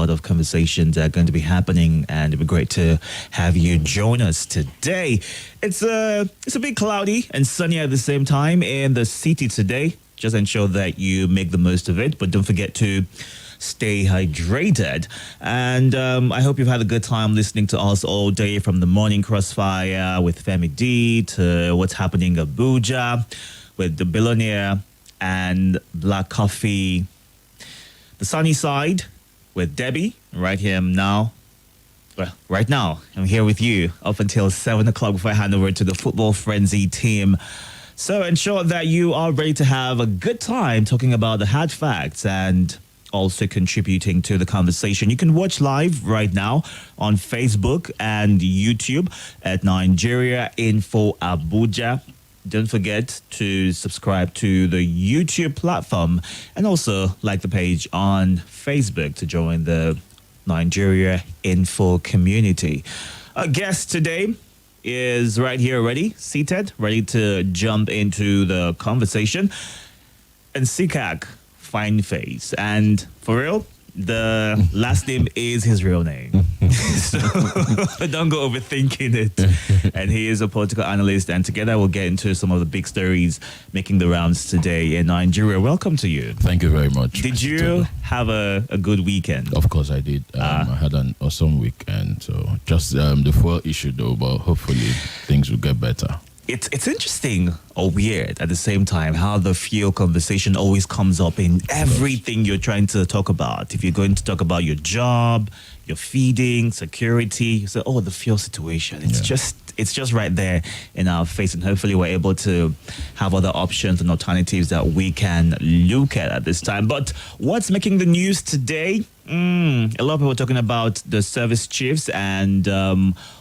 lot of conversations that are going to be happening, and it'd be great to have you join us today. It's a bit cloudy and sunny at the same time in the city today. Just ensure that you make the most of it, but don't forget to stay hydrated. And I hope you've had a good time listening to us all day, from the morning crossfire with Femi D to what's happening in Abuja with the billionaire and Black Coffee. The sunny side with Debbie right here now. Well, right now, I'm here with you up until 7 o'clock before I hand over to the Football Frenzy team. So ensure that you are ready to have a good time talking about the hard facts and also contributing to the conversation. You can watch live right now on Facebook and YouTube at Nigeria Info Abuja. Don't forget to subscribe to the YouTube platform and also like the page on Facebook to join the Nigeria Info community. Our guest today is right here already, seated, ready to jump into the conversation. And Sikak, fine face. And for real, the last name is his real name. So don't go overthinking it. And he is a political analyst, and together we'll get into some of the big stories making the rounds today in Nigeria. Welcome to you. Thank you very much. Did you have a good weekend? Of course I did. I had an awesome weekend. So just the fuel issue though, but hopefully things will get better. It's interesting or weird at the same time how the fuel conversation always comes up in everything you're trying to talk about. If you're going to talk about your job, your feeding, security, you say, oh, the fuel situation. It's just right there in our face, and hopefully we're able to have other options and alternatives that we can look at this time. But what's making the news today? A lot of people are talking about the service chiefs and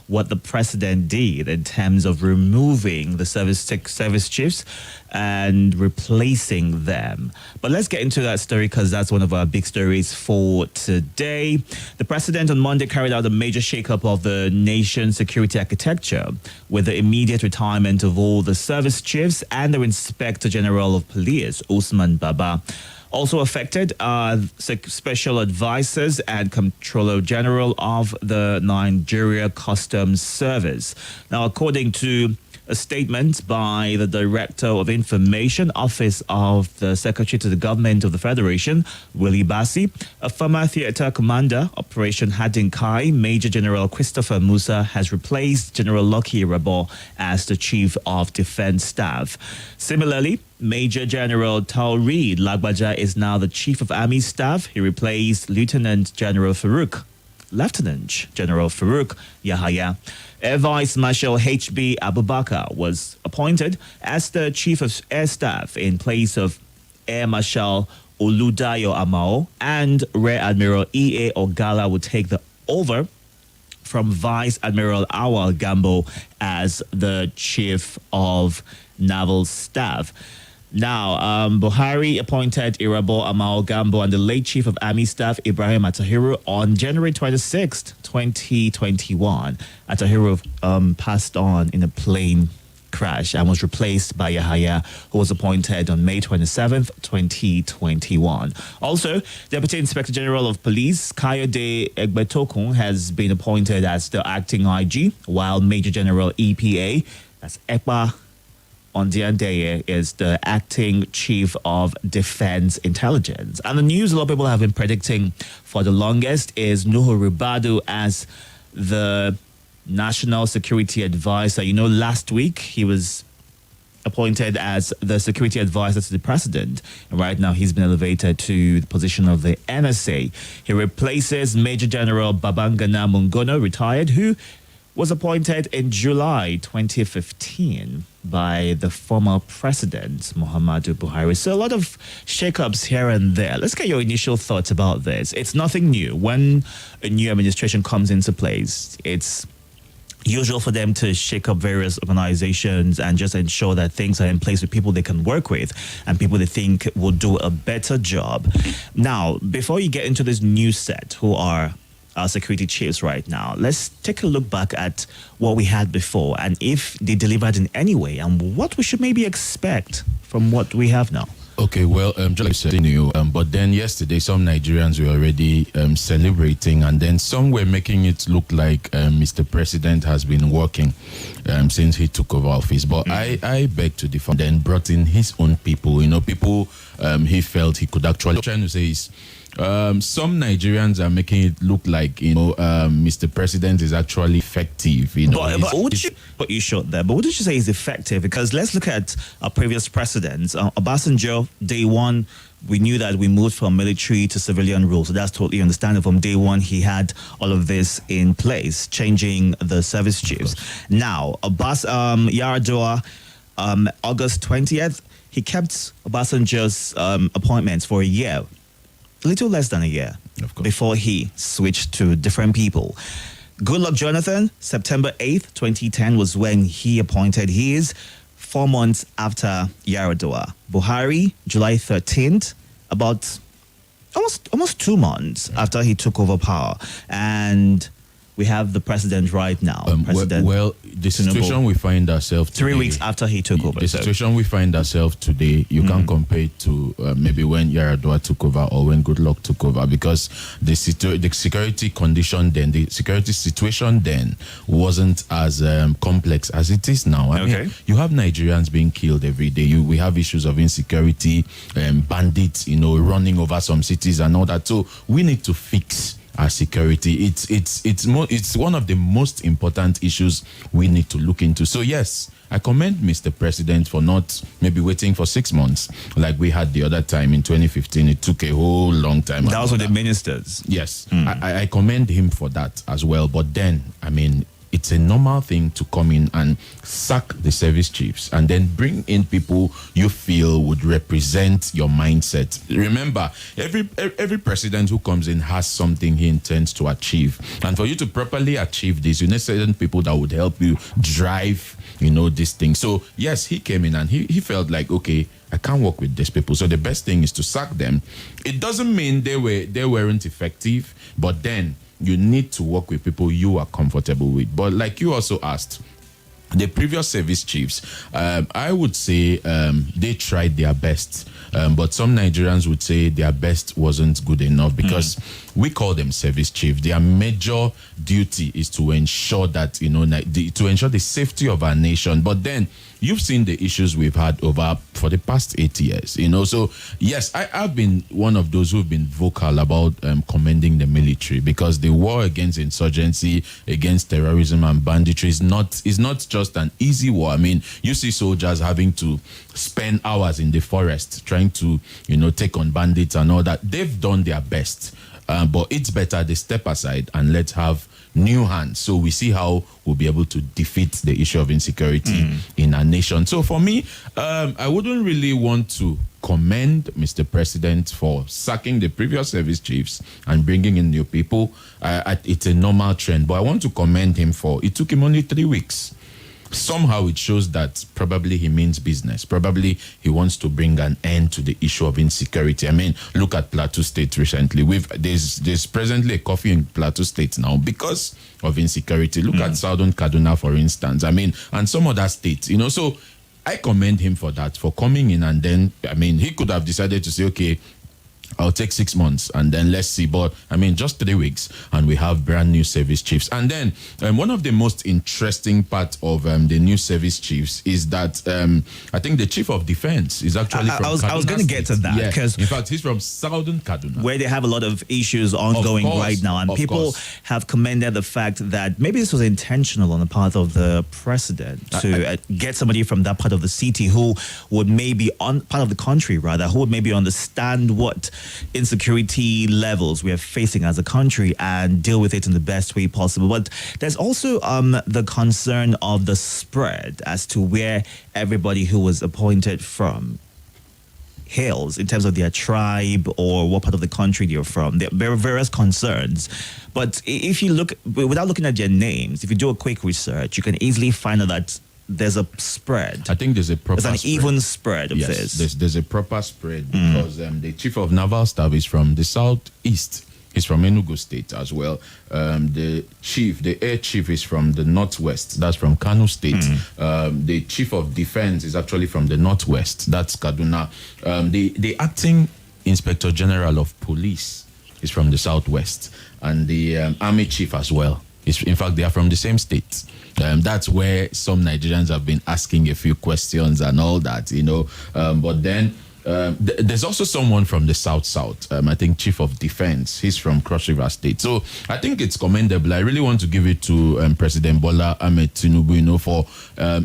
what the president did in terms of removing the service chiefs and replacing them. But let's get into that story because that's one of our big stories for today. The president on Monday carried out a major shakeup of the nation's security architecture with the immediate retirement of all the service chiefs and the Inspector General of Police, Usman Baba. Also affected are special advisors and Comptroller General of the Nigeria Customs Service. Now, according to a statement by the Director of Information Office of the Secretary to the Government of the Federation, Willie Bassi, a former theater commander, Operation Hadinkai, Major General Christopher Musa has replaced General Lucky Rabo as the Chief of Defense Staff. Similarly, Major General Tauri Lagbaja is now the Chief of Army Staff. He replaced Lieutenant General Farouk Yahaya. Air Vice Marshal H.B. Abubakar was appointed as the Chief of Air Staff in place of Air Marshal Oludayo Amao, and Rear Admiral E.A. Ogala will take over from Vice Admiral Awal Gambo as the Chief of Naval Staff. Now, Buhari appointed Irabo Amao Gambo and the late Chief of Army Staff Ibrahim Atahiru on January 26th, 2021. Atahiru passed on in a plane crash and was replaced by Yahaya, who was appointed on May 27th, 2021. Also, Deputy Inspector General of Police Kayode Egbetokun has been appointed as the acting IG, while Major General EPA, that's Ekpa Ondiandeye, is the acting Chief of Defense Intelligence. And the news a lot of people have been predicting for the longest is Nuhu Ribadu as the National Security Advisor. You know, last week he was appointed as the security advisor to the president. And right now he's been elevated to the position of the NSA. He replaces Major General Babangana Mungono, retired, who was appointed in July 2015 by the former president, Muhammadu Buhari. So a lot of shakeups here and there. Let's get your initial thoughts about this. It's nothing new. When a new administration comes into place, it's usual for them to shake up various organizations and just ensure that things are in place with people they can work with and people they think will do a better job. Now, before you get into this new set, who are our security chiefs right now, let's take a look back at what we had before and if they delivered in any way and what we should maybe expect from what we have now. Okay, well, just like you said, but then yesterday some Nigerians were already celebrating, and then some were making it look like Mr. President has been working since he took over office. But I beg to differ. Then brought in his own people, people he felt he could actually. What I'm trying to say is, some Nigerians are making it look like Mr. President is actually effective. But would you put you short there? But would you say is effective? Because let's look at our previous presidents. Obasanjo, day one, we knew that we moved from military to civilian rule, so that's totally understandable. From day one, he had all of this in place, changing the service chiefs. Now, Yaradua, August 20th, he kept Obasanjo's appointments for a year. A little less than a year before he switched to different people. Goodluck Jonathan, September 8th, 2010 was when he appointed his, 4 months after Yaradua. Buhari, July 13th, about almost 2 months after he took over power. And we have the president right now. Well, the situation Tinubu, we find ourselves today, 3 weeks after he took over. The situation we find ourselves today, you can't compare it to maybe when Yaradua took over or when Goodluck took over, because the security condition then, the security situation then wasn't as complex as it is now. I mean, you have Nigerians being killed every day. We have issues of insecurity, bandits, running over some cities and all that. So we need to fix our security. It's one of the most important issues we need to look into. So yes, I commend Mr. President for not maybe waiting for 6 months like we had the other time in 2015. It took a whole long time. That was with the ministers. Yes, I commend him for that as well. But then, I mean, it's a normal thing to come in and sack the service chiefs and then bring in people you feel would represent your mindset. Remember, every president who comes in has something he intends to achieve. And for you to properly achieve this, you need certain people that would help you drive, this thing. So yes, he came in and he felt like, okay, I can't work with these people. So the best thing is to sack them. It doesn't mean they weren't effective, but then you need to work with people you are comfortable with. But like you also asked, the previous service chiefs, I would say they tried their best. But some Nigerians would say their best wasn't good enough because we call them service chiefs. Their major duty is to ensure that, to ensure the safety of our nation. But then you've seen the issues we've had for the past 8 years, So yes, I've been one of those who've been vocal about commending the military, because the war against insurgency, against terrorism and banditry is not just an easy war. I mean, you see soldiers having to spend hours in the forest trying to, take on bandits and all that. They've done their best. But it's better they step aside and let's have new hands, so we see how we'll be able to defeat the issue of insecurity in our nation. So for me, I wouldn't really want to commend Mr. President for sacking the previous service chiefs and bringing in new people. It's a normal trend, but I want to commend him for it took him only 3 weeks. Somehow it shows that probably he means business. Probably he wants to bring an end to the issue of insecurity. I mean, look at Plateau State recently. There's presently a curfew in Plateau State now because of insecurity. Look at Southern Kaduna, for instance. I mean, and some other states, So I commend him for that, for coming in, and then, I mean, he could have decided to say, okay, I'll take 6 months and then let's see. But I mean, just 3 weeks and we have brand new service chiefs. And then one of the most interesting part of the new service chiefs is that I think the chief of defense is actually from Kaduna. I was going to get to that, because in fact, he's from Southern Kaduna, where they have a lot of issues ongoing right now. And people have commended the fact that maybe this was intentional on the part of the president to get somebody from that part of the city who would maybe, part of the country rather, who would maybe understand what insecurity levels we are facing as a country and deal with it in the best way possible. But there's also the concern of the spread as to where everybody who was appointed from hails in terms of their tribe or what part of the country they're from. There are various concerns. But if you look, without looking at their names, if you do a quick research, you can easily find out that there's a spread. I think there's a proper There's an spread. even spread of Yes, this. there's a proper spread because the chief of naval staff is from the southeast He's from Enugu State as well. The air chief is from the Northwest. That's from Kano State. The chief of defense is actually from the Northwest. That's Kaduna. The acting inspector general of police is from the Southwest. And the army chief as well. In fact, they are from the same state. That's where some Nigerians have been asking a few questions and all that, But then there's also someone from the South. I think chief of defense. He's from Cross River State. So I think it's commendable. I really want to give it to President Bola Ahmed Tinubu, for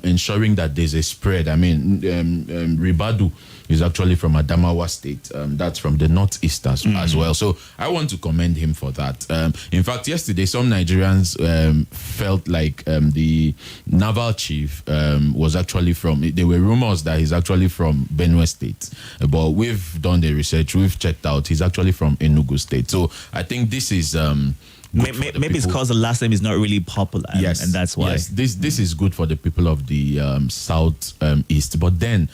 ensuring that there's a spread. I mean, Ribadu is actually from Adamawa State. That's from the Northeast as well. So I want to commend him for that. In fact, yesterday, some Nigerians felt like the naval chief was actually there were rumors that he's actually from Benue State. But we've done the research. We've checked out. He's actually from Enugu State. So I think this is... maybe it's because the last name is not really popular, yes, and that's why. Yes, this is good for the people of the South East. But then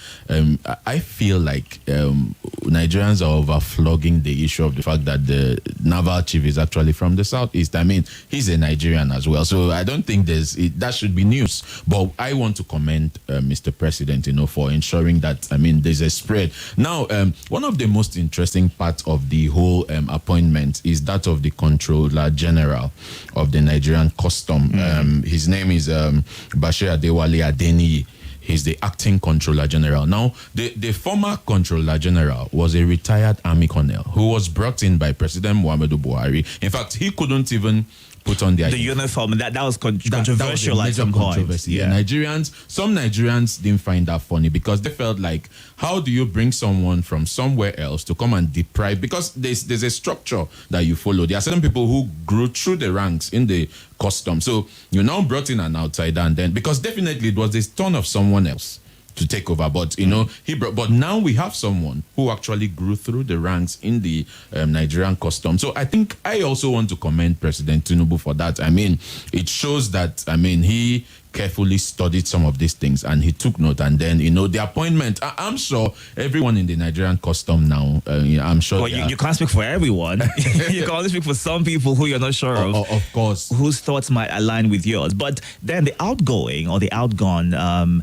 I feel like Nigerians are overflogging the issue of the fact that the naval chief is actually from the Southeast. I mean, he's a Nigerian as well, so I don't think that should be news. But I want to commend Mr. President, for ensuring that there's a spread. Now, one of the most interesting parts of the whole appointment is that of the Controller General of the Nigerian Custom. His name is Bashir Adewale Adeniyi. He's the acting Controller General. Now, the former Controller General was a retired army colonel who was brought in by President Muhammadu Buhari. In fact, he couldn't even put on the uniform. That was controversial at some point. Yeah. Some Nigerians didn't find that funny because they felt like, how do you bring someone from somewhere else to come and deprive? Because there's a structure that you follow. There are certain people who grew through the ranks in the custom. So you now brought in an outsider, and then because definitely it was the turn of someone else to take over, but but now we have someone who actually grew through the ranks in the Nigerian custom. So I think I also want to commend President Tinubu for that. It shows that he carefully studied some of these things and he took note, and then the appointment, I'm sure everyone in the Nigerian custom now, I'm sure. Well, you can't speak for everyone. You can only speak for some people who you're not sure of course, whose thoughts might align with yours. But then the outgoing or the outgone,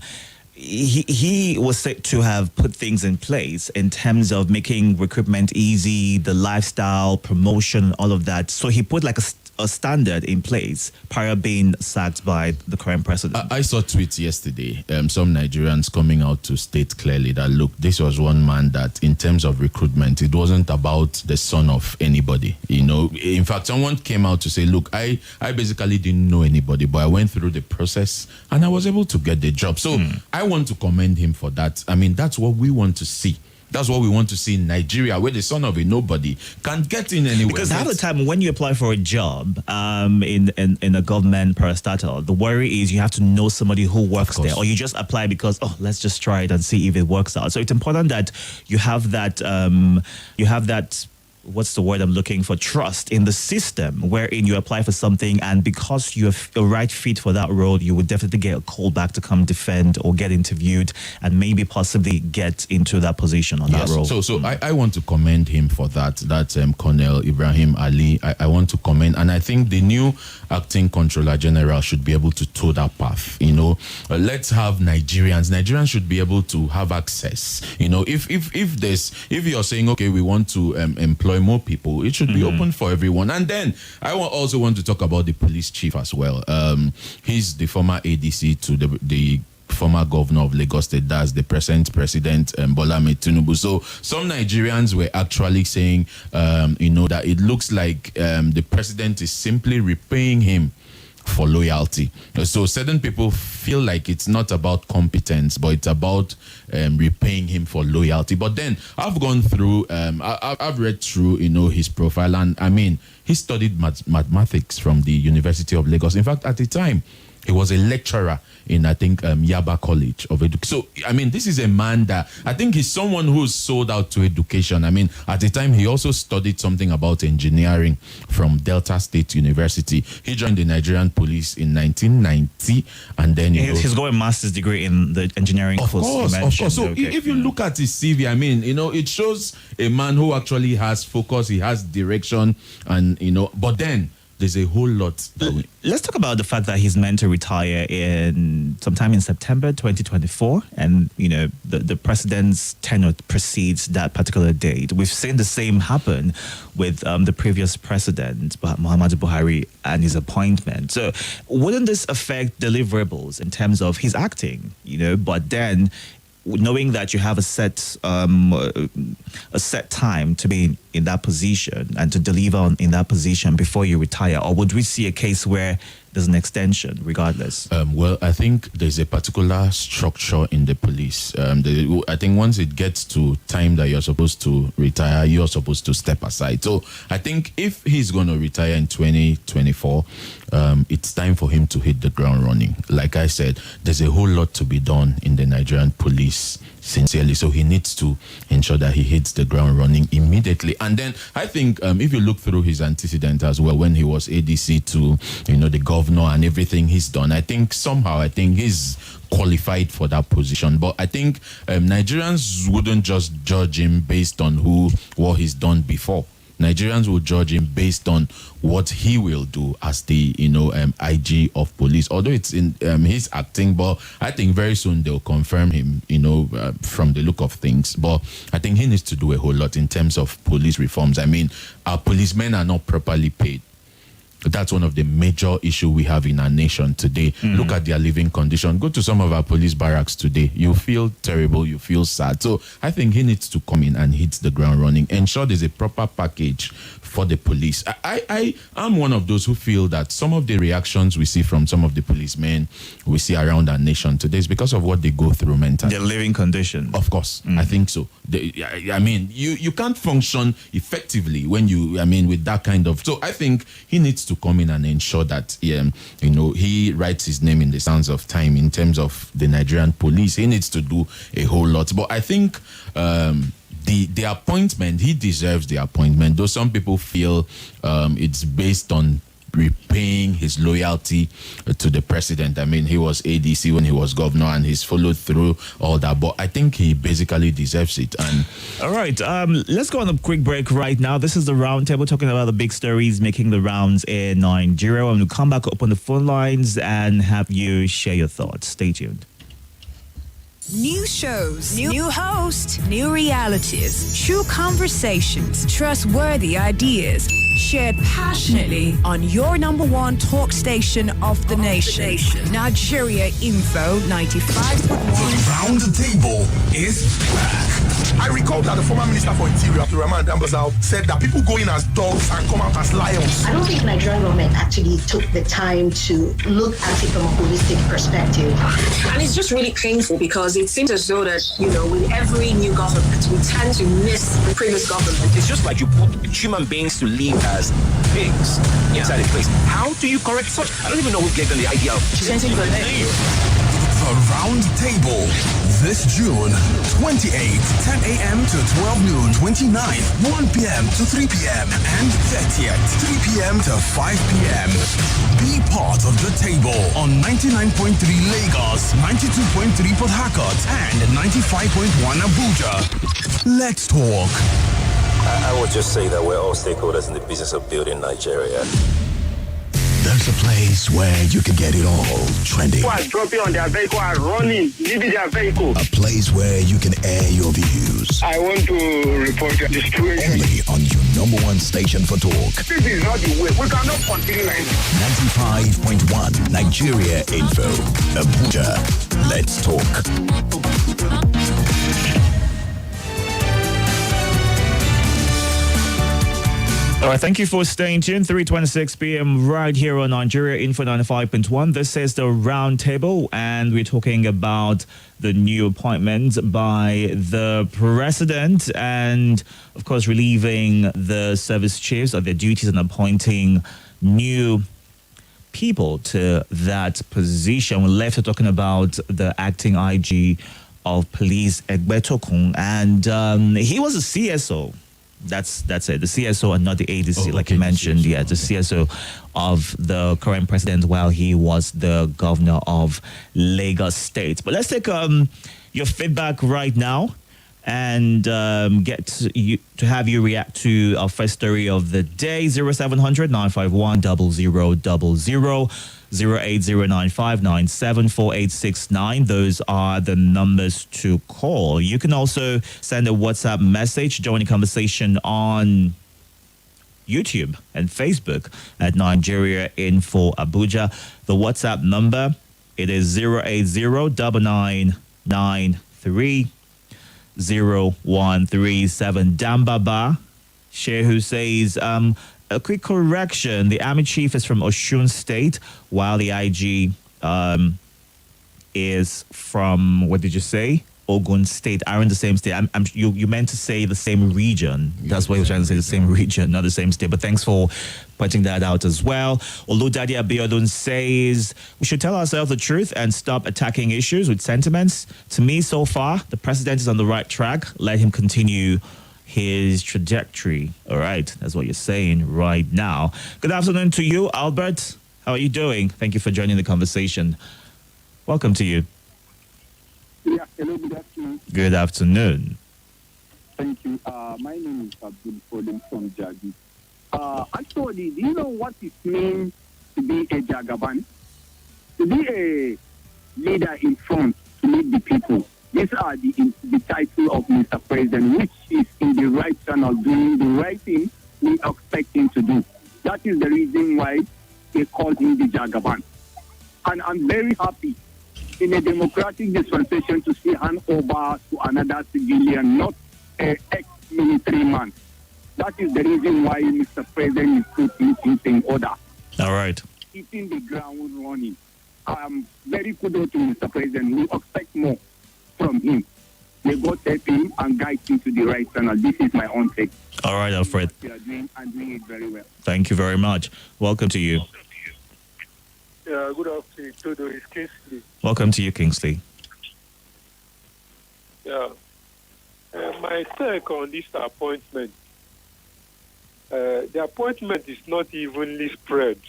he was said to have put things in place in terms of making recruitment easy, the lifestyle, promotion, all of that. So he put like a standard in place prior being sacked by the current president. I saw tweets yesterday, some Nigerians coming out to state clearly that, look, this was one man that in terms of recruitment, it wasn't about the son of anybody. In fact, someone came out to say, look, I basically didn't know anybody, but I went through the process and I was able to get the job. So I want to commend him for that. That's what we want to see. That's what we want to see in Nigeria, where the son of a nobody can get in anywhere. Because half the time when you apply for a job in a government parastatal, the worry is you have to know somebody who works there, or you just apply because, let's just try it and see if it works out. So it's important that you have that, what's the word I'm looking for? Trust in the system wherein you apply for something, and because you're a right fit for that role, you would definitely get a call back to come defend or get interviewed and maybe possibly get into that position on that role. So I want to commend him for that. That's Colonel Ibrahim Ali. I want to commend, and I think the new acting Controller General should be able to toe that path. Let's have Nigerians should be able to have access. If you're saying, okay, we want to employ more people, it should be open for everyone. And then I also want to talk about the police chief as well. He's the former ADC to the former governor of Lagos State. That's the present president, Bola Ahmed Tinubu. So some Nigerians were actually saying, that it looks like the president is simply repaying him for loyalty. So certain people feel like it's not about competence, but it's about repaying him for loyalty. But then I've gone through, I've read through, his profile, and he studied mathematics from the University of Lagos. In fact, at the time, He was a lecturer in, I think, Yaba College of Education. So, I mean, this is a man that I think he's someone who's sold out to education. I mean, at the time, he also studied something about engineering from Delta State University. He joined the Nigerian police in 1990, and then he's got a master's degree in the engineering course. Of course. So if you look at his CV, I mean, it shows a man who actually has focus, he has direction, and but then there's a whole lot. Let's talk about the fact that he's meant to retire in sometime in September 2024, and the president's tenure precedes that particular date. We've seen the same happen with the previous president, Muhammadu Buhari, and his appointment. So wouldn't this affect deliverables in terms of his acting? But then, knowing that you have a set time to be in that position and to deliver in that position before you retire, or would we see a case where there's an extension regardless? Well, I think there's a particular structure in the police. I think once it gets to time that you're supposed to retire, you're supposed to step aside. So I think if he's going to retire in 2024, it's time for him to hit the ground running. Like I said, there's a whole lot to be done in the Nigerian police, sincerely. So he needs to ensure that he hits the ground running immediately. And then I think if you look through his antecedent as well, when he was ADC to, the governor and everything he's done, I think he's qualified for that position. But I think Nigerians wouldn't just judge him based on what he's done before. Nigerians will judge him based on what he will do as the IG of police. Although it's in his acting, but I think very soon they'll confirm him. From the look of things. But I think he needs to do a whole lot in terms of police reforms. I mean, our policemen are not properly paid. That's one of the major issues we have in our nation today. Look at their living condition. Go to some of our police barracks today. You feel terrible. You feel sad. So I think he needs to come in and hit the ground running. Ensure there's a proper package for the police. I am one of those who feel that some of the reactions we see from some of the policemen we see around our nation today is because of what they go through mentally. Their living condition. Of course. I think so. You can't function effectively when with that kind of... So I think he needs to come in and ensure that, he writes his name in the sands of time in terms of the Nigerian police. He needs to do a whole lot. But I think... The appointment, he deserves the appointment, though some people feel it's based on repaying his loyalty to the president. I mean, he was ADC when he was governor and he's followed through all that, but I think he basically deserves it. And all right, let's go on a quick break right now. This is the Roundtable, talking about the big stories making the rounds in Nigeria. And we'll come back, open the phone lines and have you share your thoughts. Stay tuned. New shows, new host, new realities, true conversations, trustworthy ideas, shared passionately on your number one talk station of the nation. Nigeria Info 95.1. The Roundtable is back. I recall that the former Minister for Interior, Abdulrahman Dambazao, said that people go in as dogs and come out as lions. I don't think Nigerian government actually took the time to look at it from a holistic perspective. And it's just really painful because it seems as though that, with every new government, we tend to miss the previous government. It's just like you put human beings to live as pigs inside a place. How do you correct such? I don't even know who gave them the idea of changing the name. The Roundtable, this June 28th, 10 a.m. to 12 noon, 29th, 1 p.m. to 3 p.m. and 30th, 3 p.m. to 5 p.m. Be part of the table on 99.3 Lagos, 92.3 Port Harcourt, and 95.1 Abuja. Let's talk. I would just say that we're all stakeholders in the business of building Nigeria. There's a place where you can get it all trending. Dropping on their vehicle and running, leaving their vehicle. A place where you can air your views. I want to report the situation. Only on your number one station for talk. This is not the way. We cannot continue like this. 95.1 Nigeria Info. Abuja. Let's talk. All right, thank you for staying tuned. 3:26 p.m. right here on Nigeria Info 95.1. This is the Roundtable, and we're talking about the new appointment by the president and, of course, relieving the service chiefs of their duties and appointing new people to that position. We're left talking about the acting IG of police, Egbetokun, and he was a CSO. That's it. The CSO and not the ADC, like you mentioned. The CSO of the current president while he was the governor of Lagos State. But let's take your feedback right now and get to have you react to our first story of the day. 0700 951 0000 08095974869. Those are the numbers to call. You can also send a WhatsApp message, join the conversation on YouTube and Facebook at Nigeria Info Abuja. The WhatsApp number, it is 08099930137. Dambaba Shehu says, a quick correction. The army chief is from Osun State, while the IG is from, what did you say? Ogun State. Are in the same state. You meant to say the same region. That's what you were trying to say, the same region, not the same state. But thanks for pointing that out as well. Oludade Abiodun says, we should tell ourselves the truth and stop attacking issues with sentiments. To me, so far, the president is on the right track. Let him continue his trajectory. All right, that's what you're saying right now. Good afternoon to you, Albert. How are you doing? Thank you for joining the conversation. Welcome to you. Yeah, hello, good afternoon. Good afternoon. Thank you. My name is Abdul Foden from Jagi. Actually, do you know what it means to be a Jagaban? To be a leader in front, to lead the people. These are the title of Mr. President, which is in the right channel, doing the right thing we expect him to do. That is the reason why they call him the Jagaban. And I'm very happy in a democratic dispensation to see hand over to another civilian, not an ex-military man. That is the reason why Mr. President is putting things in order. All right. Keeping the ground running. I'm very kudos to Mr. President. We expect more from him. May God help him and guide him to the right channel. This is my own take. All right, Alfred. You are doing it very well. Thank you very much. Welcome to you. Yeah, good afternoon, Itodo. It's Kingsley. Welcome to you, Kingsley. Yeah. My take on this appointment, the appointment is not evenly spread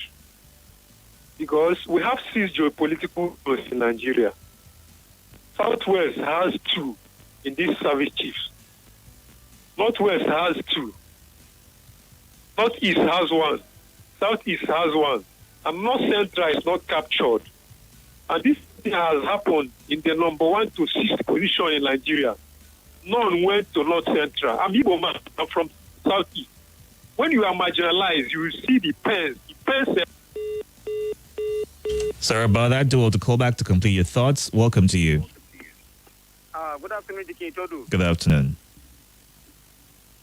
because we have 6 geopolitical posts in Nigeria. Southwest has 2 in these service chiefs. Northwest has 2. Northeast has 1. Southeast has 1. And North Central is not captured. And this thing has happened in the number 1 to 6 position in Nigeria. None went to North Central. I'm Igbo man. I'm from Southeast. When you are marginalized, you will see the pens. The pens. Sorry about that. Do all to call back to complete your thoughts. Welcome to you. Good afternoon, DK Itodo. Good afternoon.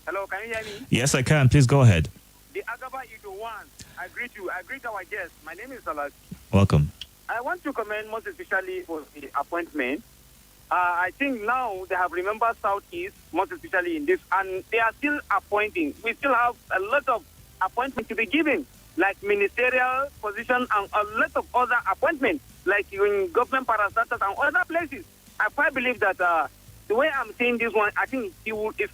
Hello, can you hear me? Yes, I can. Please go ahead. The Agaba Ido one. I greet you. I greet our guest. My name is Salas. Welcome. I want to commend most especially for the appointment. I think now they have remembered Southeast, most especially in this, and they are still appointing. We still have a lot of appointments to be given, like ministerial position and a lot of other appointments, like in government parastatals and other places. I quite believe that the way I'm saying this one, I think he will do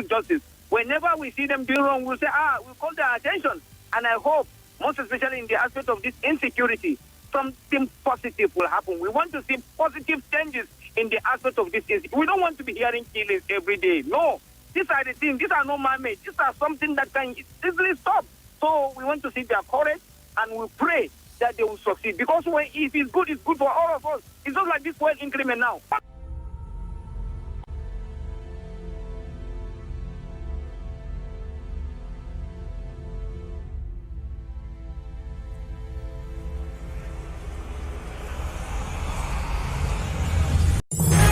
justice. Whenever we see them doing wrong, we'll say, we'll call their attention. And I hope, most especially in the aspect of this insecurity, something positive will happen. We want to see positive changes in the aspect of this. We don't want to be hearing killings every day. No. These are the things. These are not man-made. These are something that can easily stop. So we want to see their courage, and we pray that they will succeed. Because if it's good for all of us. It's not like this world increment now.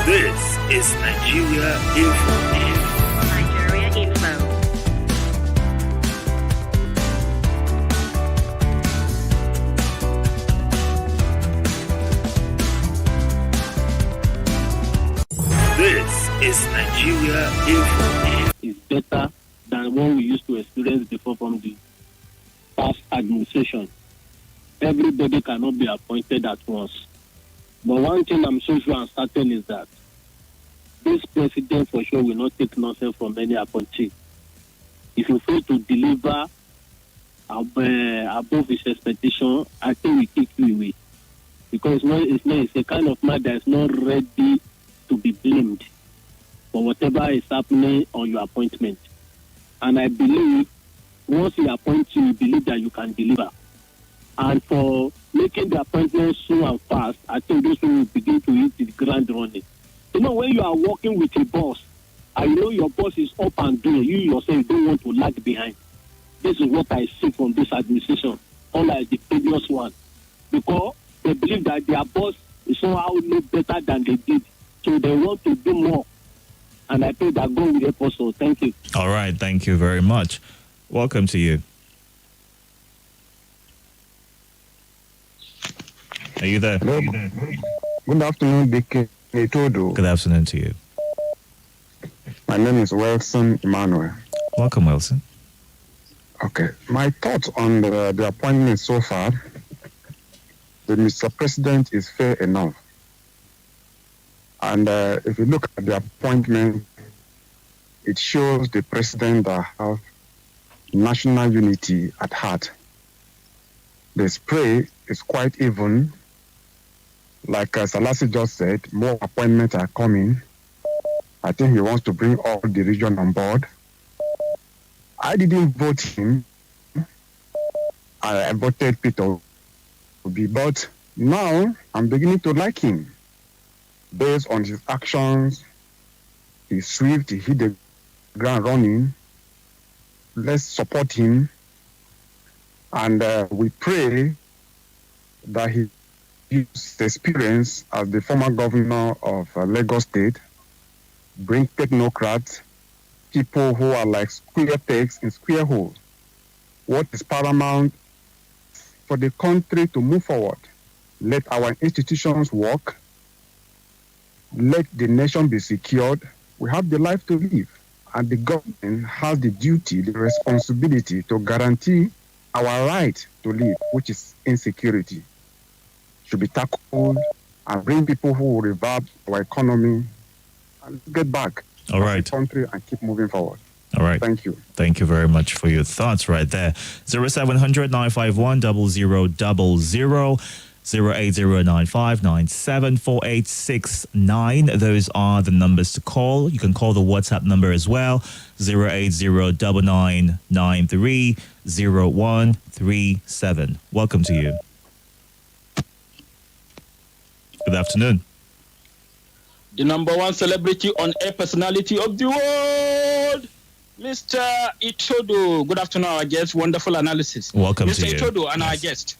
This is Nigeria Info. Nigeria Info. This is Nigeria Info. Is better than what we used to experience before from the past administration. everybody cannot be appointed at once. But one thing I'm so sure and certain is that this president for sure will not take nonsense from any appointee. If you fail to deliver above his expectation, I think we kick you away. Because it's a kind of man that is not ready to be blamed for whatever is happening on your appointment. And I believe once he appoints you, believe that you can deliver. And for making the appointment soon and fast, I think this will begin to hit the ground running. You know, when you are working with a boss, and you know your boss is up and doing, you yourself don't want to lag behind. This is what I see from this administration, unlike the previous one. Because they believe that their boss is somehow no better than they did. So they want to do more. And I pray that God will help us. So thank you. All right. Thank you very much. Welcome to you. Are you there? Hello. Good afternoon, DK Itodo. Good afternoon to you. My name is Wilson Emmanuel. Welcome, Wilson. Okay. My thoughts on the appointment so far, the Mr. President is fair enough. And if you look at the appointment, it shows the president that have national unity at heart. The spray is quite even. Like Salasi just said, more appointments are coming. I think he wants to bring all the region on board. I didn't vote him. I voted Peter Obi, but now I'm beginning to like him. Based on his actions, he's swift, he hit the ground running. Let's support him. And we pray that he uses experience as the former governor of Lagos State, bring technocrats, people who are like square pegs in square holes. What is paramount for the country to move forward? Let our institutions work. Let the nation be secured. We have the life to live. And the government has the duty, the responsibility to guarantee our right to live, which is insecurity. Should be tackled and bring people who will revive our economy and get back All right. to the country and keep moving forward. All right. Thank you. Thank you very much for your thoughts right there. 0700 951 0000 08095974869. Those are the numbers to call. You can call the WhatsApp number as well, 08099930137. Welcome to you. Good afternoon. The number one celebrity on air personality of the world, Mr. Itodo. Good afternoon, our guest. Wonderful analysis. Welcome Mr. to you. Mr. Itodo and our guest.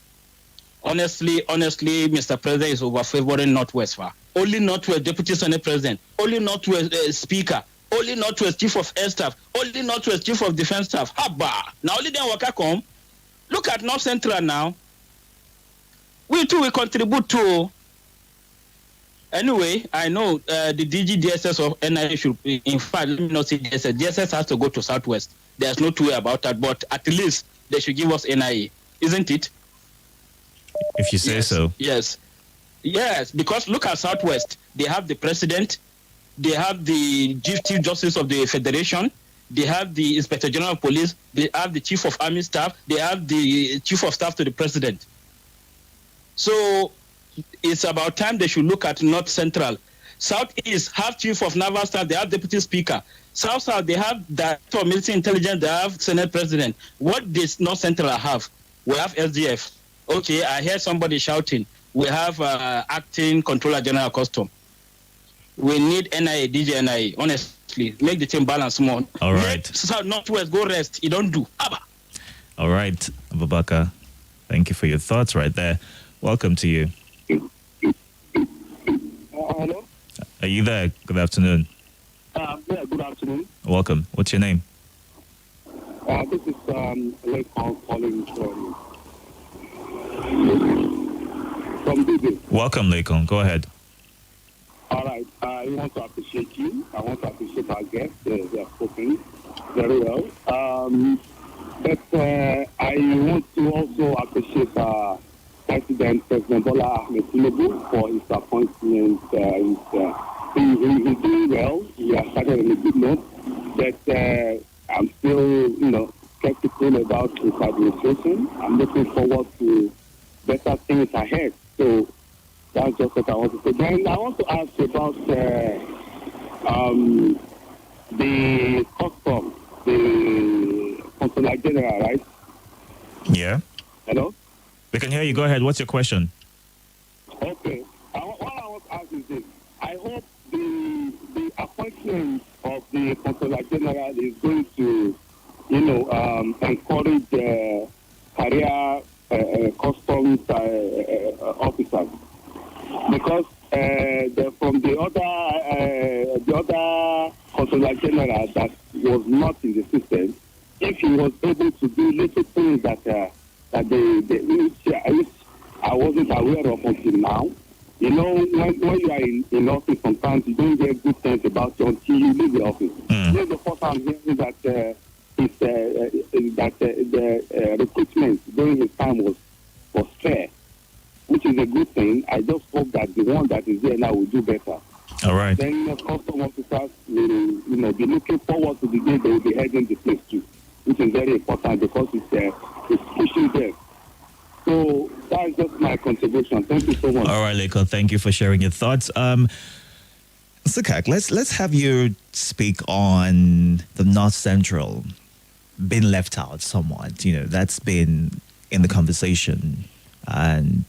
Honestly, Mr. President is over-favoring Northwest. Only Northwest Deputy Senate President, only Northwest Speaker, only Northwest Chief of Air Staff, only Northwest Chief of Defense Staff. Haba! Now only then waka come. Look at North Central now. We too will contribute to. Anyway, I know the DG DSS of NIA should, in fact, let me not say DSS. DSS has to go to Southwest. There's no two way about that, but at least they should give us NIA, isn't it? If you say so. Yes, because look at Southwest. They have the president, they have the Chief Justice of the Federation, they have the Inspector General of Police, they have the Chief of Army Staff, they have the Chief of Staff to the President. So it's about time they should look at North Central. Southeast have Chief of Naval Staff, they have Deputy Speaker. South, they have Director of Military Intelligence, they have Senate President. What does North Central have? We have SDF. Okay, I hear somebody shouting. We have Acting Controller General Custom. We need NIA, DJ NIA. Honestly, make the team balance more. All right. South Northwest, go rest. You don't do. Abba. All right, Abubakar. Thank you for your thoughts right there. Welcome to you. Hello? Are you there? Good afternoon. Yeah, good afternoon. Welcome. What's your name? This is Lekon calling from Dubai. Welcome, Lekon. Go ahead. All right. I want to appreciate you. I want to appreciate our guests. They are spoken very well. But I want to also appreciate President Bola Ahmed Tinubu for his appointment. He's doing well. He has started on a good note, but I'm still, skeptical about his administration. I'm looking forward to better things ahead. So that's just what I want to say. Then I want to ask about the custom, the Consular General, right? Yeah. Hello? We can hear you. Go ahead. What's your question? Okay. What I want to ask is this. I hope the appointment of the Consular General is going to, encourage career customs officers. Because from the other Consular General that was not in the system, if he was able to do little things that which I wasn't aware of until now. When you are in office, sometimes you don't get good things about you until you leave the office. This is the first time hearing that the recruitment during his time was fair, which is a good thing. I just hope that the one that is there now will do better. All right. Then custom officers will, be looking forward to the day they will be heading the place too, which is very important because it's pushing them. So that's just my contribution. Thank you so much. All right, Leko, thank you for sharing your thoughts. Sukak, let's have you speak on the North Central being left out somewhat. That's been in the conversation. And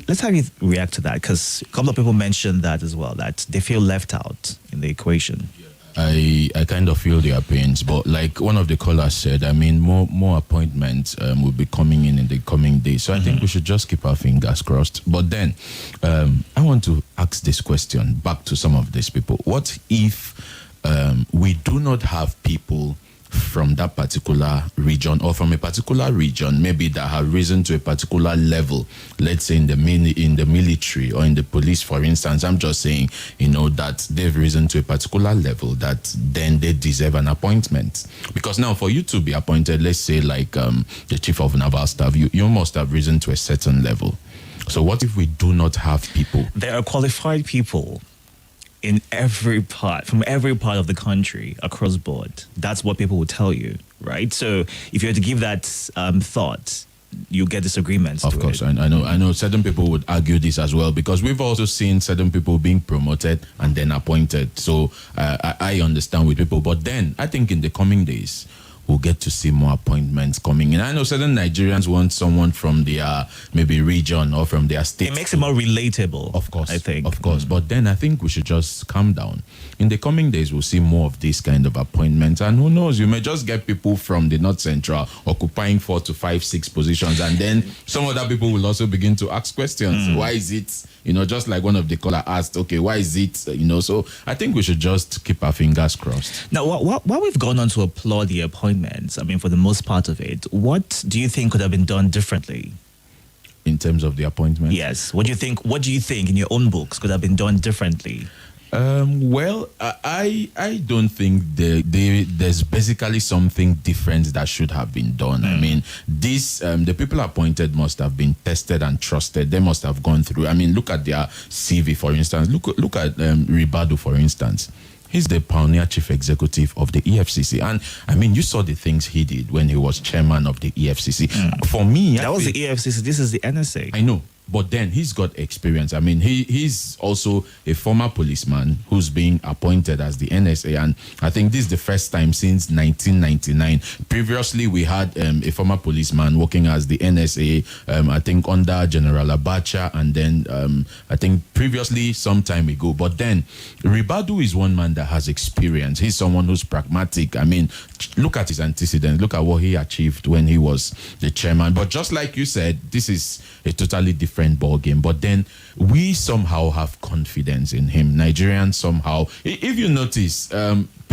let's have you react to that, because a couple of people mentioned that as well, that they feel left out in the equation. I kind of feel their pains, but like one of the callers said, more appointments will be coming in the coming days. So I think we should just keep our fingers crossed. But then I want to ask this question back to some of these people. What if we do not have people from that particular region, or from a particular region, maybe that have risen to a particular level, let's say in the military or in the police, for instance? I'm just saying, that they've risen to a particular level that then they deserve an appointment. Because now for you to be appointed, let's say like the chief of naval staff, you must have risen to a certain level. So what if we do not have people? There are qualified people from every part of the country across board. That's what people will tell you, right? So if you had to give that thought, you get disagreements. Of course, I know certain people would argue this as well, because we've also seen certain people being promoted and then appointed. So I understand with people, but then I think in the coming days, we'll get to see more appointments coming in. I know certain Nigerians want someone from their maybe region or from their state. It makes it more relatable. Of course, I think. Of course. But then I think we should just calm down. In the coming days, we'll see more of these kind of appointments. And who knows, you may just get people from the North Central occupying 4 to 5, 6 positions. And then some other people will also begin to ask questions. Why is it, just like one of the caller asked, okay, why is it, so I think we should just keep our fingers crossed. Now, while we've gone on to applaud the appointments, for the most part of it, what do you think could have been done differently? In terms of the appointment? Yes. What do you think in your own books could have been done differently? Well, I don't think there's basically something different that should have been done. The people appointed must have been tested and trusted. They must have gone through. Look at their CV, for instance. Look at Ribadu, for instance. He's the pioneer chief executive of the EFCC. And you saw the things he did when he was chairman of the EFCC. For me, that was the EFCC. This is the NSA. I know. But then he's got experience. He's also a former policeman who's being appointed as the NSA. And I think this is the first time since 1999. Previously, we had a former policeman working as the NSA, I think under General Abacha. And then I think previously, some time ago. But then Ribadu is one man that has experience. He's someone who's pragmatic. Look at his antecedents. Look at what he achieved when he was the chairman. But just like you said, this is a totally different ball game. But then we somehow have confidence in him. Nigerians somehow, if you notice,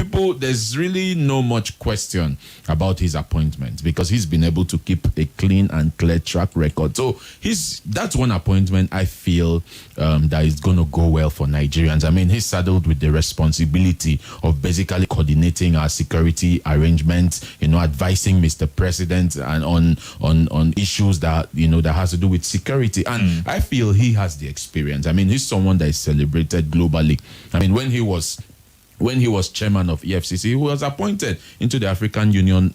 there's really no much question about his appointment because he's been able to keep a clean and clear track record. So that's one appointment I feel that is going to go well for Nigerians. I mean, he's saddled with the responsibility of basically coordinating our security arrangements, advising Mr. President and on issues that, that has to do with security. And I feel he has the experience. I mean, he's someone that is celebrated globally. I mean, when he was chairman of EFCC, he was appointed into the African Union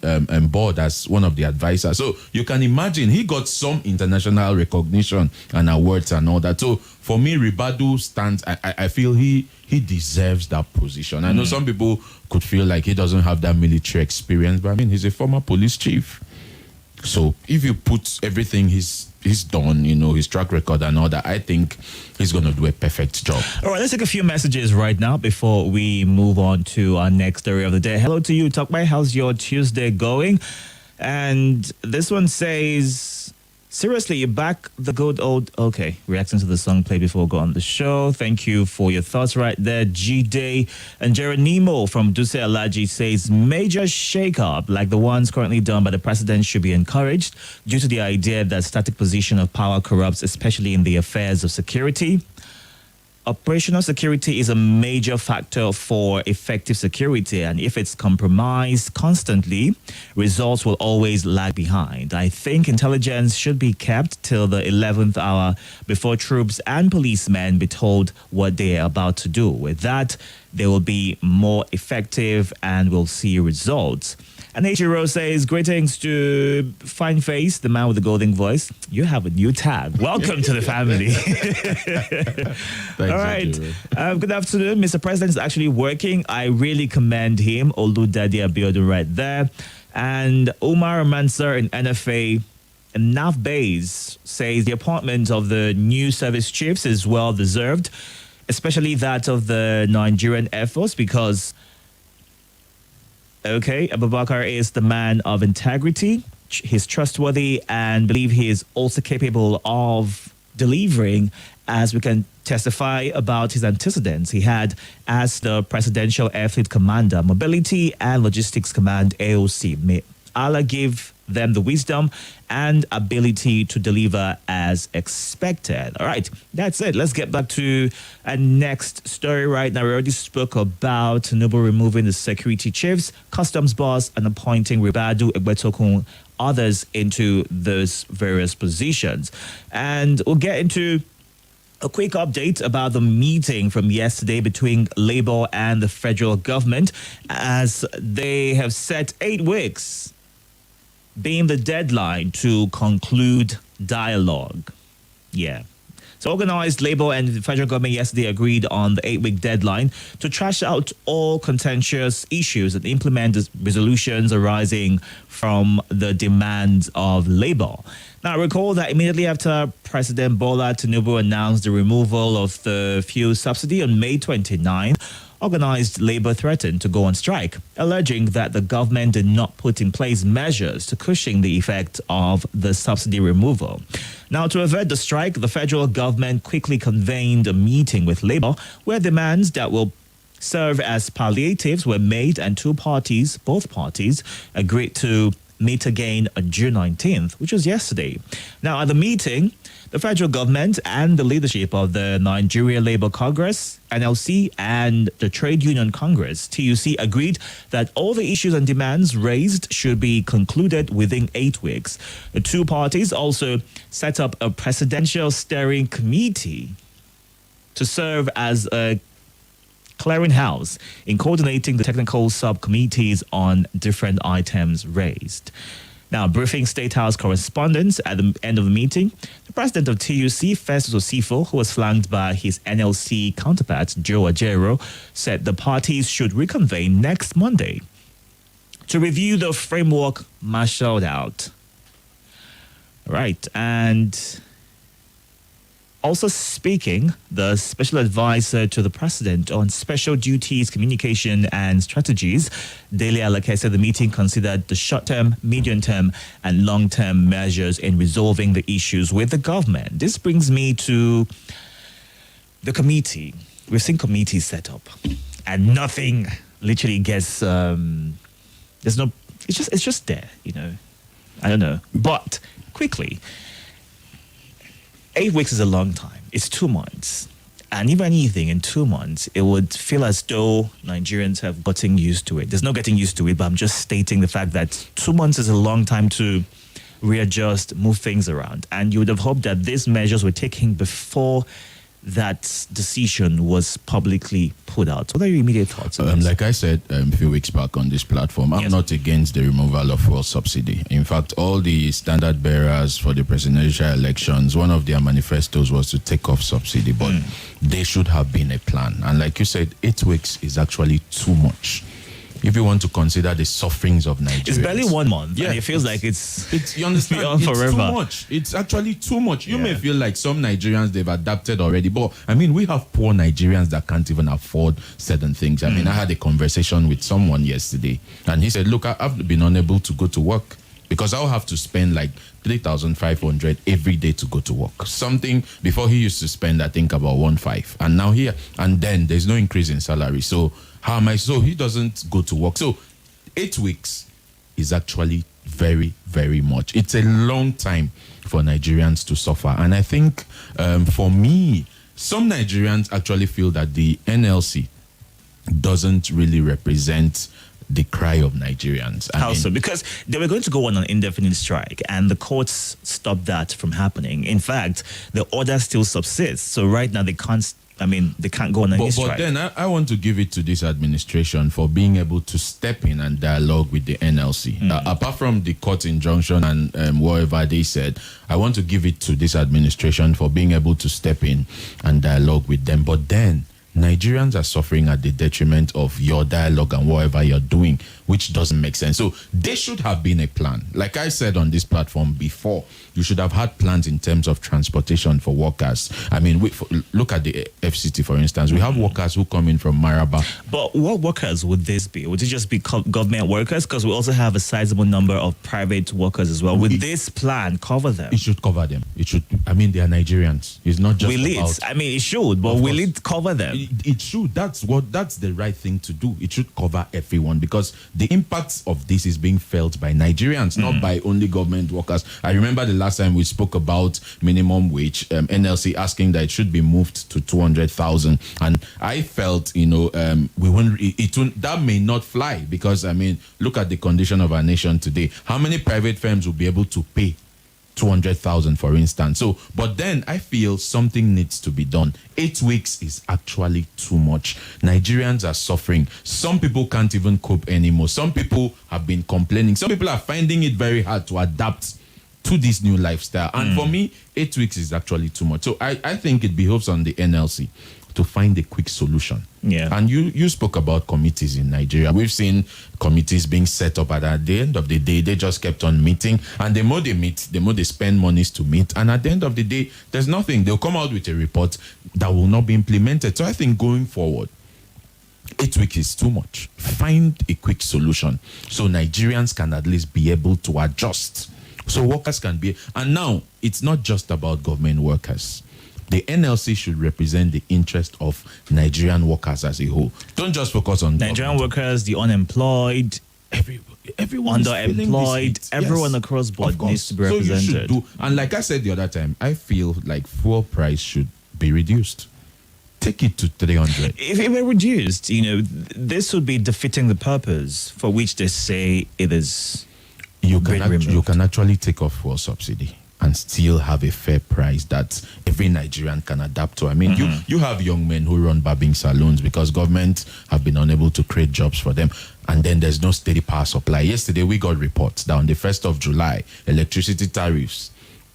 board as one of the advisors. So you can imagine he got some international recognition and awards and all that. So for me, Ribadu stands, I feel he deserves that position. I know some people could feel like he doesn't have that military experience, but I mean, he's a former police chief. So if you put everything he's done, his track record and all that, I think he's going to do a perfect job. All right, let's take a few messages right now before we move on to our next story of the day. Hello to you, Talkby. How's your Tuesday going? And this one says, seriously, you're back the good old... Okay, reacting to the song played before we go on the show. Thank you for your thoughts right there, G-Day. And Geronimo from Duse Alaji says, major shake-up like the ones currently done by the president should be encouraged due to the idea that static position of power corrupts, especially in the affairs of security. Operational security is a major factor for effective security, and if it's compromised constantly, results will always lag behind. I think intelligence should be kept till the 11th hour before troops and policemen be told what they are about to do. With that, they will be more effective and we'll see results. And Ichiro says, greetings to Fine Face, the man with the golden voice. You have a new tag. Welcome to the family. Thanks, all right. Good afternoon. Mr. President is actually working. I really commend him. Oludade Abiodun right there. And Umar Mansur in NFA and Nav Bays says the appointment of the new service chiefs is well deserved, especially that of the Nigerian Air Force, because Abubakar is the man of integrity. He's trustworthy and believe he is also capable of delivering, as we can testify about his antecedents he had as the Presidential Air Fleet Commander, Mobility and Logistics Command, AOC. May Allah give them the wisdom and ability to deliver as expected. All right, that's it. Let's get back to a next story right now. We already spoke about Tinubu removing the security chiefs, customs boss, and appointing Ribadu, Egbetokun, others into those various positions. And we'll get into a quick update about the meeting from yesterday between Labour and the federal government, as they have set 8 weeks being the deadline to conclude dialogue. Yeah. So organized Labour and the federal government yesterday agreed on the 8-week deadline to trash out all contentious issues and implement the resolutions arising from the demands of Labour. Now, recall that immediately after President Bola Tinubu announced the removal of the fuel subsidy on May 29th, organized Labour threatened to go on strike, alleging that the government did not put in place measures to cushion the effect of the subsidy removal. Now, to avert the strike, the federal government quickly convened a meeting with Labour where demands that will serve as palliatives were made, and both parties, agreed to meet again on June 19th, which was yesterday. Now, at the meeting, the federal government and the leadership of the Nigeria Labour Congress, NLC, and the Trade Union Congress, TUC, agreed that all the issues and demands raised should be concluded within 8 weeks. The two parties also set up a presidential steering committee to serve as a clearinghouse in coordinating the technical subcommittees on different items raised. Now, briefing State House correspondents at the end of the meeting, the president of TUC, Festus Osifo, who was flanked by his NLC counterpart, Joe Ajero, said the parties should reconvene next Monday to review the framework marshaled out. Right, and also speaking, the special advisor to the president on special duties, communication and strategies, Dele Alake, said the meeting considered the short-term, medium-term and long-term measures in resolving the issues with the government. This brings me to the committee. We've seen committees set up and nothing literally gets there's no. It's just there, I don't know. But quickly, 8 weeks is a long time. It's 2 months. And if anything, in 2 months, it would feel as though Nigerians have gotten used to it. There's no getting used to it, but I'm just stating the fact that 2 months is a long time to readjust, move things around. And you would have hoped that these measures were taken before that decision was publicly put out. What are your immediate thoughts on this? Like I said a few weeks back on this platform, I'm not against the removal of fuel subsidy. In fact, all the standard bearers for the presidential elections, one of their manifestos was to take off subsidy, but there should have been a plan. And like you said, 8 weeks is actually too much. If you want to consider the sufferings of Nigeria, it's barely 1 month. Yeah, and it feels like it's you understand, on forever. It's too much. It's actually too much. You may feel like some Nigerians, they've adapted already, but I mean, we have poor Nigerians that can't even afford certain things. I mean, I had a conversation with someone yesterday, and he said, look, I've been unable to go to work because I'll have to spend like 3,500 every day to go to work. Something before he used to spend, I think, about 1.5, and now here, and then there's no increase in salary. So how am I? So he doesn't go to work. So 8 weeks is actually very, very much. It's a long time for Nigerians to suffer. And I think for me, some Nigerians actually feel that the NLC doesn't really represent the cry of Nigerians. How so? Because they were going to go on an indefinite strike and the courts stopped that from happening. In fact, the order still subsists. So right now they can't go on any strike. But then I want to give it to this administration for being able to step in and dialogue with the NLC. Apart from the court injunction and whatever they said, I want to give it to this administration for being able to step in and dialogue with them. But then Nigerians are suffering at the detriment of your dialogue and whatever you're doing, which doesn't make sense. So there should have been a plan. Like I said on this platform before, you should have had plans in terms of transportation for workers. I mean, look at the FCT, for instance. We have workers who come in from Maraba. But what workers would this be? Would it just be government workers? Because we also have a sizable number of private workers as well. Would this plan cover them? It should cover them. It should. I mean, they are Nigerians. It's not just it should, but will it cover them? It should. That's the right thing to do. It should cover everyone because the impacts of this is being felt by Nigerians, not by only government workers. I remember the last time we spoke about minimum wage, NLC asking that it should be moved to 200,000, and I felt, that may not fly because I mean, look at the condition of our nation today. How many private firms will be able to pay 200,000, for instance? So, but then I feel something needs to be done. 8 weeks is actually too much. Nigerians are suffering. Some people can't even cope anymore. Some people have been complaining. Some people are finding it very hard to adapt to this new lifestyle. And for me, 8 weeks is actually too much. So I think it behoves on the NLC to find a quick solution. Yeah. And you spoke about committees in Nigeria. We've seen committees being set up, and at the end of the day, they just kept on meeting. And the more they meet, the more they spend monies to meet. And at the end of the day, there's nothing. They'll come out with a report that will not be implemented. So I think going forward, 8 weeks is too much. Find a quick solution so Nigerians can at least be able to adjust. So workers can be. And now, it's not just about government workers. The NLC should represent the interest of Nigerian workers as a whole. Don't just focus on Nigerian workers, the unemployed, everyone underemployed, everyone across board needs to be represented. So you should do. And like I said the other time, I feel like fuel price should be reduced. Take it to 300. If it were reduced, this would be defeating the purpose for which they say it is. You can actually take off fuel subsidy and still have a fair price that every Nigerian can adapt to. I mean, you have young men who run barbing salons because government have been unable to create jobs for them. And then there's no steady power supply. Yesterday, we got reports that on the 1st of July, electricity tariffs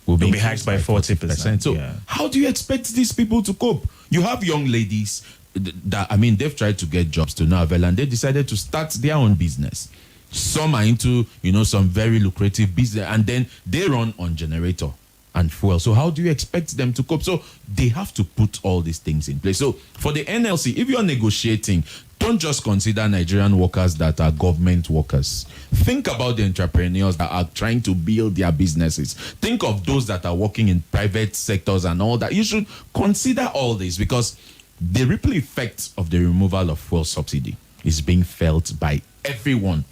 will be hiked by 40%. So how do you expect these people to cope? You have young ladies that, I mean, they've tried to get jobs to no avail and they decided to start their own business. Some are into, some very lucrative business, and then they run on generator and fuel. So how do you expect them to cope? So they have to put all these things in place. So for the NLC, if you're negotiating, don't just consider Nigerian workers that are government workers. Think about the entrepreneurs that are trying to build their businesses. Think of those that are working in private sectors and all that. You should consider all this because the ripple effects of the removal of fuel subsidy is being felt by everyone,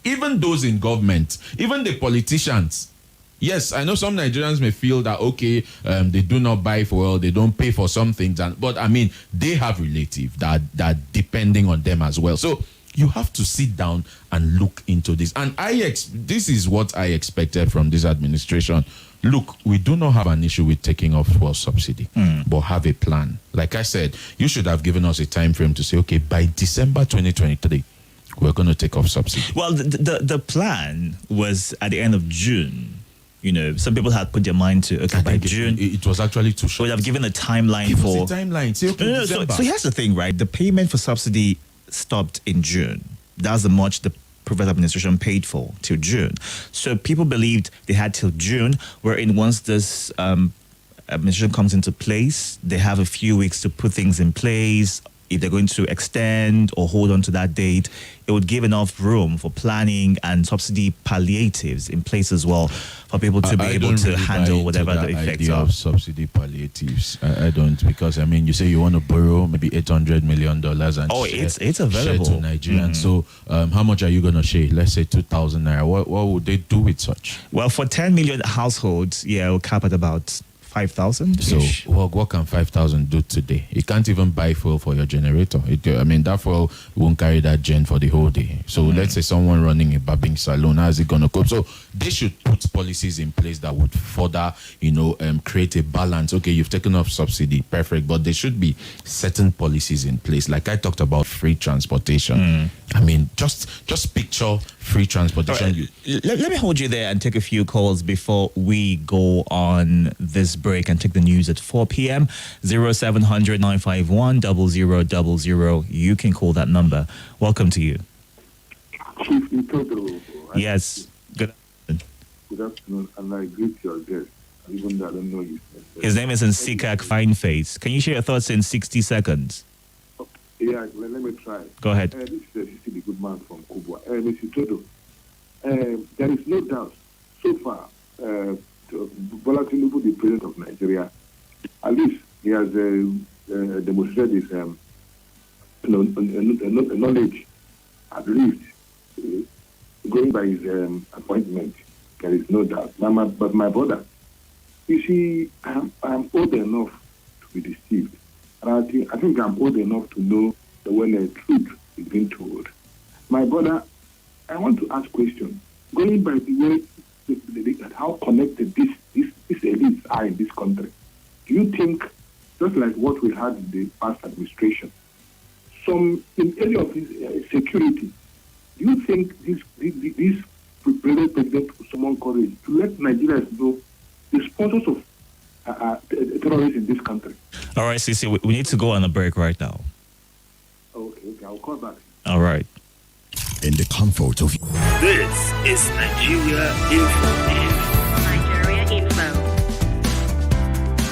even those in government, even the politicians. Yes, I know some Nigerians may feel that, okay, they do not buy fuel, they don't pay for some things, but I mean, they have relatives that are depending on them as well. So you have to sit down and look into this. And this is what I expected from this administration. Look, we do not have an issue with taking off fuel subsidy, but have a plan. Like I said, you should have given us a time frame to say, okay, by December 2023, we're going to take off subsidy. Well, the plan was at the end of June. You know, some people had put their mind to, okay, by June. It was actually too short. We have given a timeline Give for... us a timeline. Say, okay, so here's the thing, right? The payment for subsidy stopped in June. That's how much the previous administration paid for, till June. So people believed they had till June, wherein once this administration comes into place, they have a few weeks to put things in place. If they're going to extend or hold on to that date, it would give enough room for planning and subsidy palliatives in place as well for people to be able to handle whatever the effects are. Of subsidy palliatives, I don't, because I mean, you say you want to borrow maybe $800 million and it's available share to Nigerians. So how much are you going to share? Let's say 2,000 naira. What would they do with such? Well, for 10 million households, it'll cap at about 5,000. So what can 5,000 do today? It can't even buy fuel for your generator. That fuel won't carry that gen for the whole day. So let's say someone running a barbing salon, how is it going to cope? So they should put policies in place that would further, create a balance. Okay, you've taken off subsidy, perfect, but there should be certain policies in place. Like I talked about free transportation. I mean, just picture free transportation. Right. Let me hold you there and take a few calls before we go on this break and take the news at 4 p.m. 0700 951 0000. You can call that number. Welcome to you. Chief Itodo. Yes. Good afternoon. Good afternoon, and I greet your guest, even though I don't know you. His name is Nsikak Fineface. Can you share your thoughts in 60 seconds? Yeah, let me try. Go ahead. This is the good man from Kubwa. Mr. Itodo, there is no doubt so far, Bola Tinubu, the president of Nigeria, at least he has demonstrated his knowledge, at least going by his appointment. There is no doubt. But my brother, you see, I'm old enough to be deceived. And I think I'm old enough to know that when the truth is being told. My brother, I want to ask a question. Going by the way, how connected these elites are in this country, do you think, just like what we had in the past administration, in area of security, do you think this president summon courage to let Nigerians know the sponsors of terrorists in this country? All right, Sisi, we need to go on a break right now. Okay, I'll call back. All right. In the comfort of... This is Nigeria Info.